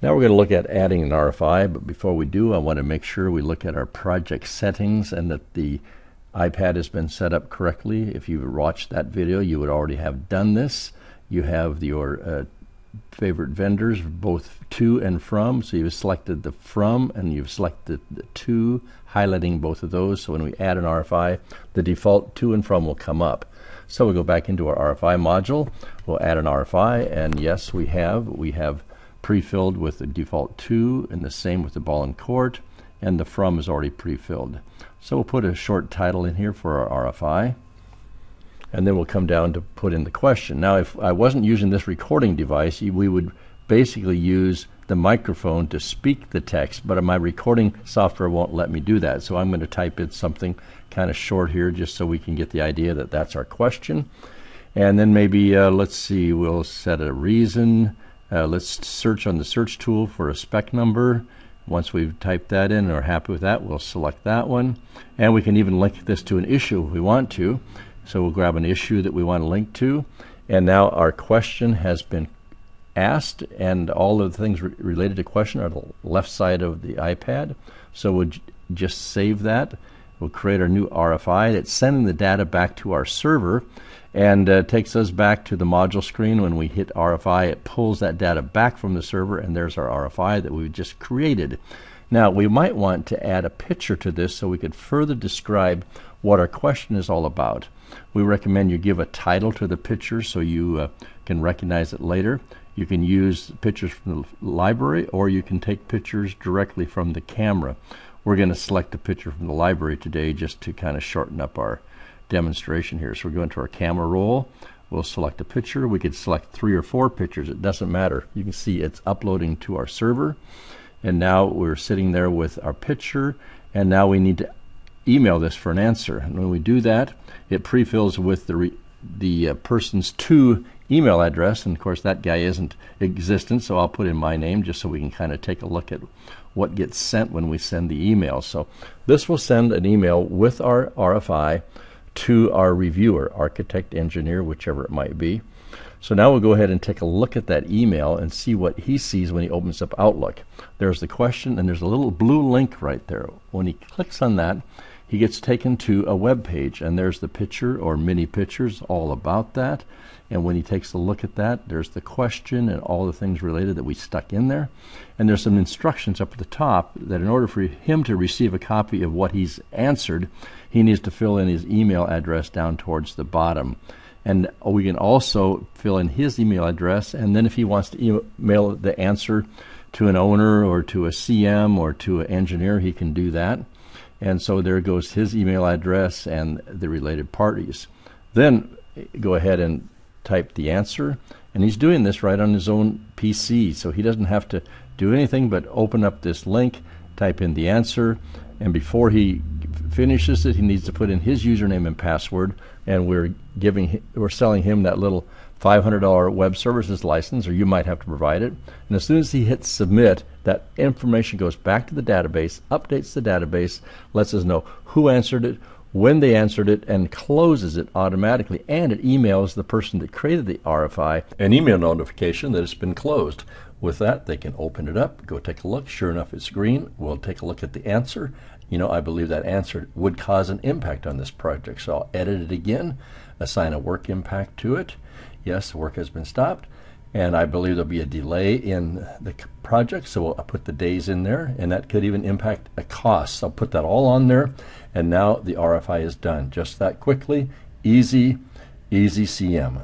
Now we're going to look at adding an RFI, but before we do, I want to make sure we look at our project settings and that the iPad has been set up correctly. If you've watched that video, you would already have done this. You have your favorite vendors, both to and from, so you've selected the from and you've selected the to, highlighting both of those. So when we add an RFI, the default to and from will come up. So we'll go back into our RFI module, we'll add an RFI, and yes, we have pre-filled with the default to, and the same with the ball and court, and the from is already pre-filled. So we'll put a short title in here for our RFI, and then we'll come down to put in the question. Now, if I wasn't using this recording device, we would basically use the microphone to speak the text, but my recording software won't let me do that. So I'm going to type in something kind of short here just so we can get the idea that that's our question. And then maybe, let's see, we'll set a reason. Let's search on the search tool for a spec number. Once we've typed that in and are happy with that, we'll select that one. And we can even link this to an issue if we want to. So we'll grab an issue that we want to link to. And now our question has been asked, and all of the things related to question are the left side of the iPad. So we'll just save that. We'll create our new RFI. It's sending the data back to our server, and takes us back to the module screen. When we hit RFI, it pulls that data back from the server, and there's our RFI that we've just created. Now, we might want to add a picture to this so we could further describe what our question is all about. We recommend you give a title to the picture so you can recognize it later. You can use pictures from the library, or you can take pictures directly from the camera. We're going to select a picture from the library today just to kind of shorten up our demonstration here. So we're going to our camera roll. We'll select a picture. We could select 3 or 4 pictures. It doesn't matter. You can see it's uploading to our server. And now we're sitting there with our picture. And now we need to email this for an answer. And when we do that, it pre-fills with the person's to email address. And of course, that guy isn't existent. So I'll put in my name just so we can kind of take a look at what gets sent when we send the email. So this will send an email with our RFI to our reviewer, architect, engineer, whichever it might be. So now we'll go ahead and take a look at that email and see what he sees when he opens up Outlook. There's the question, and there's a little blue link right there. When he clicks on that, he gets taken to a web page, and there's the picture or mini pictures all about that. And when he takes a look at that, there's the question and all the things related that we stuck in there. And there's some instructions up at the top that in order for him to receive a copy of what he's answered, he needs to fill in his email address down towards the bottom. And we can also fill in his email address, and then if he wants to email the answer to an owner or to a CM or to an engineer, he can do that. And so there goes his email address and the related parties. Then go ahead and type the answer, and he's doing this right on his own PC, so he doesn't have to do anything but open up this link, type in the answer, and before he finishes it, he needs to put in his username and password, and we're selling him that little $500 web services license, or you might have to provide it. And as soon as he hits submit, that information goes back to the database, updates the database, lets us know who answered it, when they answered it, and closes it automatically. And it emails the person that created the RFI an email notification that it's been closed. With that, they can open it up, go take a look. Sure enough, it's green. We'll take a look at the answer. You know, I believe that answer would cause an impact on this project. So I'll edit it again, assign a work impact to it. Yes, the work has been stopped. And I believe there'll be a delay in the project, so I'll put the days in there, and that could even impact a cost. So I'll put that all on there, and now the RFI is done. Just that quickly, easy, EZCM.